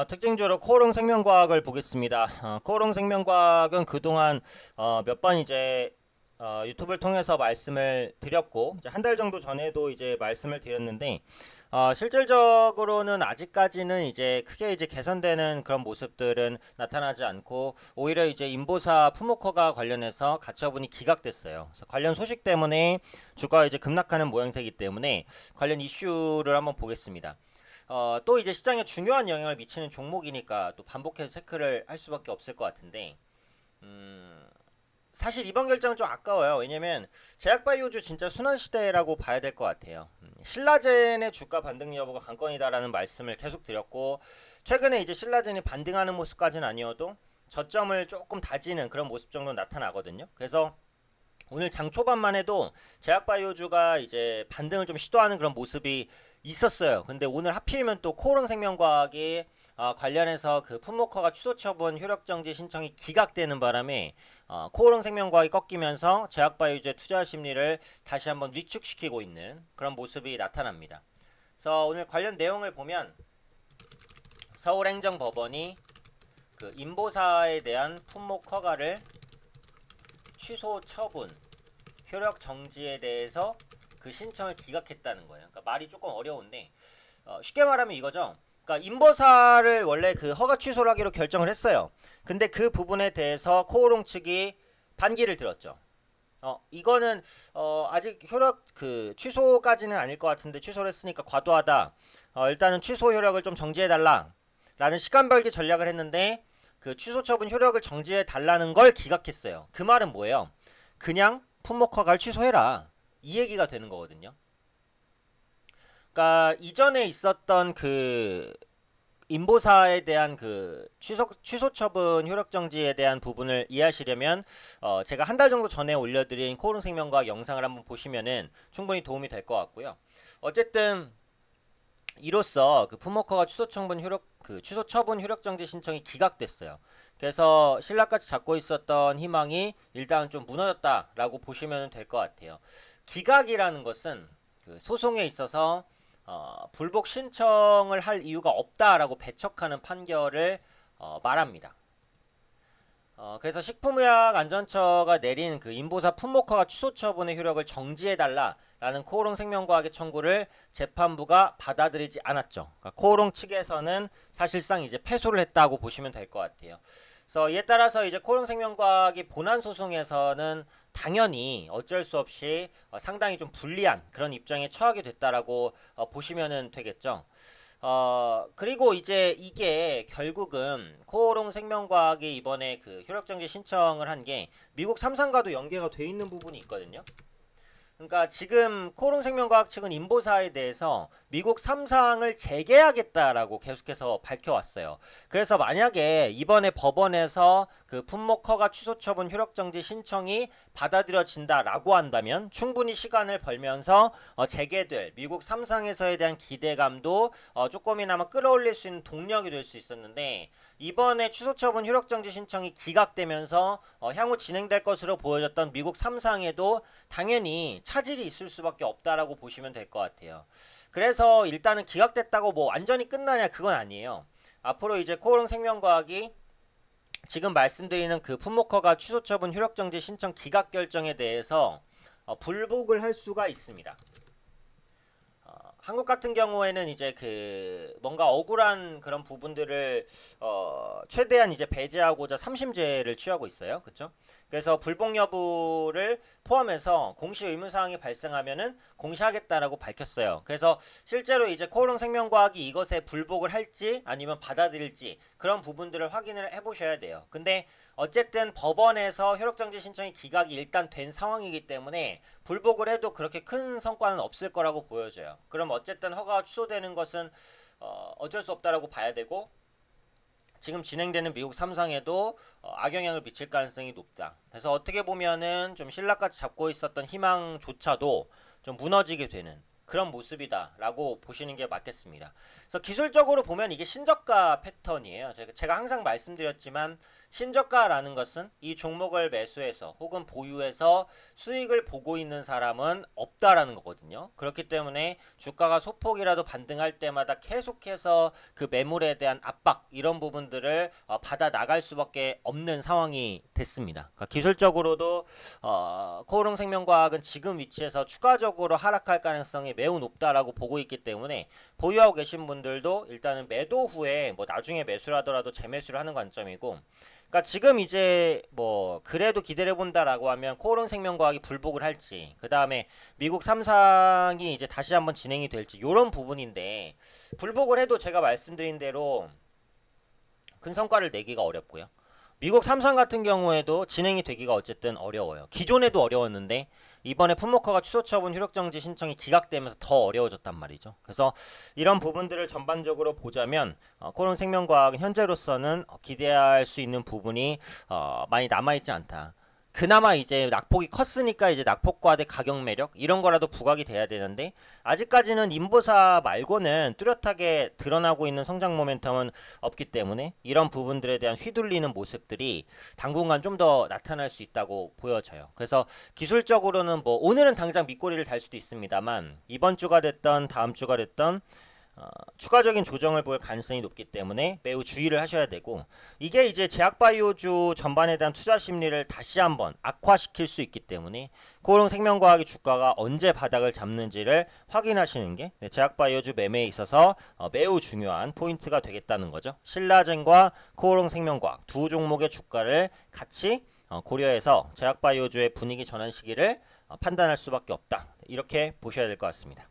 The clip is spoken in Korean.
특징적으로 코오롱 생명과학을 보겠습니다. 코오롱 생명과학은 그동안 몇 번 이제 유튜브를 통해서 말씀을 드렸고 이제 한 달 정도 전에도 이제 말씀을 드렸는데 실질적으로는 아직까지는 이제 크게 이제 개선되는 그런 모습들은 나타나지 않고 오히려 이제 인보사 푸모커가 관련해서 가처분이 기각됐어요. 그래서 관련 소식 때문에 주가가 이제 급락하는 모양새이기 때문에 관련 이슈를 한번 보겠습니다. 또 이제 시장에 중요한 영향을 미치는 종목이니까 또 반복해서 체크를 할 수밖에 없을 것 같은데, 사실 이번 결정은 좀 아까워요. 왜냐면 제약바이오주 진짜 순환시대라고 봐야 될 것 같아요. 신라젠의 주가 반등 여부가 관건이다라는 말씀을 계속 드렸고, 최근에 이제 신라젠이 반등하는 모습까지는 아니어도 저점을 조금 다지는 그런 모습 정도 나타나거든요. 그래서 오늘 장 초반만 해도 제약바이오주가 이제 반등을 좀 시도하는 그런 모습이 있었어요. 근데 오늘 하필이면 또 코오롱 생명과학이 관련해서 그 풋모커가 취소 처분 효력 정지 신청이 기각되는 바람에 코오롱 생명과학이 꺾이면서 제약바이오주의 투자 심리를 다시 한번 위축시키고 있는 그런 모습이 나타납니다. 그래서 오늘 관련 내용을 보면 서울행정법원이 그 인보사에 대한 풋목 허가를 취소 처분 효력 정지에 대해서 그 신청을 기각했다는 거예요. 그러니까 말이 조금 어려운데 쉽게 말하면 이거죠. 그러니까 인버사를 원래 그 허가 취소를 하기로 결정을 했어요. 근데 그 부분에 대해서 코오롱 측이 반기를 들었죠. 이거는 아직 효력 그 취소까지는 아닐 것 같은데 취소를 했으니까 과도하다. 일단은 취소 효력을 좀 정지해 달라라는 시간 벌기 전략을 했는데 그 취소 처분 효력을 정지해 달라는 걸 기각했어요. 그 말은 뭐예요? 그냥 품목 허가를 취소해라. 이 얘기가 되는 거거든요. 그러니까 이전에 있었던 그 인보사에 대한 그 취소 처분 효력 정지에 대한 부분을 이해하시려면 제가 한 달 정도 전에 올려드린 코오롱 생명과학 영상을 한번 보시면은 충분히 도움이 될 것 같고요. 어쨌든 이로써 그 품목허가 취소 처분 효력 정지 신청이 기각됐어요. 그래서 신라까지 잡고 있었던 희망이 일단 좀 무너졌다라고 보시면 될 것 같아요. 기각이라는 것은 그 소송에 있어서 불복 신청을 할 이유가 없다라고 배척하는 판결을 말합니다. 그래서 식품의약안전처가 내린 그 인보사 품목허가 취소 처분의 효력을 정지해달라라는 코오롱 생명과학의 청구를 재판부가 받아들이지 않았죠. 그러니까 코오롱 측에서는 사실상 이제 패소를 했다고 보시면 될 것 같아요. 그래서 이에 따라서 이제 코오롱 생명과학이 본안 소송에서는 당연히 어쩔 수 없이 상당히 좀 불리한 그런 입장에 처하게 됐다라고 보시면 되겠죠. 그리고 이제 이게 결국은 코오롱 생명과학이 이번에 그 효력정지 신청을 한 게 미국 삼상과도 연계가 돼 있는 부분이 있거든요. 그러니까 지금 코오롱 생명과학 측은 인보사에 대해서 미국 3상을 재개하겠다라고 계속해서 밝혀왔어요. 그래서 만약에 이번에 법원에서 그 품목허가 취소 처분 효력 정지 신청이 받아들여진다라고 한다면 충분히 시간을 벌면서 재개될 미국 3상에서에 대한 기대감도 조금이나마 끌어올릴 수 있는 동력이 될 수 있었는데 이번에 취소 처분 효력 정지 신청이 기각되면서 향후 진행될 것으로 보여졌던 미국 3상에도 당연히 차질이 있을 수밖에 없다라고 보시면 될 것 같아요. 그래서 일단은 기각됐다고 뭐 완전히 끝나냐 그건 아니에요. 앞으로 이제 코오롱 생명과학이 지금 말씀드리는 그 품목허가 취소 처분 효력 정지 신청 기각 결정에 대해서 불복을 할 수가 있습니다. 한국 같은 경우에는 이제 그 뭔가 억울한 그런 부분들을 최대한 이제 배제하고자 삼심제를 취하고 있어요. 그렇죠? 그래서 불복 여부를 포함해서 공시 의무 사항이 발생하면은 공시하겠다라고 밝혔어요. 그래서 실제로 이제 코오롱 생명과학이 이것에 불복을 할지 아니면 받아들일지 그런 부분들을 확인을 해보셔야 돼요. 근데 어쨌든 법원에서 효력정지 신청이 기각이 일단 된 상황이기 때문에 불복을 해도 그렇게 큰 성과는 없을 거라고 보여져요. 그럼 어쨌든 허가가 취소되는 것은 어쩔 수 없다라고 봐야 되고 지금 진행되는 미국 3상에도 악영향을 미칠 가능성이 높다. 그래서 어떻게 보면은 좀 신라까지 잡고 있었던 희망조차도 좀 무너지게 되는 그런 모습이다라고 보시는 게 맞겠습니다. 그래서 기술적으로 보면 이게 신저가 패턴이에요. 제가 항상 말씀드렸지만 신저가라는 것은 이 종목을 매수해서 혹은 보유해서 수익을 보고 있는 사람은 없다라는 거거든요. 그렇기 때문에 주가가 소폭이라도 반등할 때마다 계속해서 그 매물에 대한 압박 이런 부분들을 받아 나갈 수밖에 없는 상황이 됐습니다. 그러니까 기술적으로도 코오롱생명과학은 지금 위치에서 추가적으로 하락할 가능성이 매우 높다라고 보고 있기 때문에 보유하고 계신 분들도 일단은 매도 후에 뭐 나중에 매수를 하더라도 재매수를 하는 관점이고, 그러니까 지금 이제 뭐 그래도 기대해 본다라고 하면 코오롱생명과학이 불복을 할지, 그 다음에 미국 3상이 이제 다시 한번 진행이 될지 이런 부분인데, 불복을 해도 제가 말씀드린 대로 큰 성과를 내기가 어렵고요. 미국 3상 같은 경우에도 진행이 되기가 어쨌든 어려워요. 기존에도 어려웠는데 이번에 풋모커가 취소처분 효력정지 신청이 기각되면서 더 어려워졌단 말이죠. 그래서 이런 부분들을 전반적으로 보자면 코오롱생명과학은 현재로서는 기대할 수 있는 부분이 많이 남아있지 않다. 그나마 이제 낙폭이 컸으니까 이제 낙폭과대 가격 매력 이런 거라도 부각이 돼야 되는데, 아직까지는 인보사 말고는 뚜렷하게 드러나고 있는 성장 모멘텀은 없기 때문에 이런 부분들에 대한 휘둘리는 모습들이 당분간 좀 더 나타날 수 있다고 보여져요. 그래서 기술적으로는 뭐 오늘은 당장 밑꼬리를 달 수도 있습니다만 이번 주가 됐던 다음 주가 됐던 추가적인 조정을 볼 가능성이 높기 때문에 매우 주의를 하셔야 되고, 이게 이제 제약바이오주 전반에 대한 투자 심리를 다시 한번 악화시킬 수 있기 때문에 코오롱생명과학의 주가가 언제 바닥을 잡는지를 확인하시는 게 제약바이오주 매매에 있어서 매우 중요한 포인트가 되겠다는 거죠. 신라젠과 코오롱생명과학 두 종목의 주가를 같이 고려해서 제약바이오주의 분위기 전환 시기를 판단할 수밖에 없다. 이렇게 보셔야 될 것 같습니다.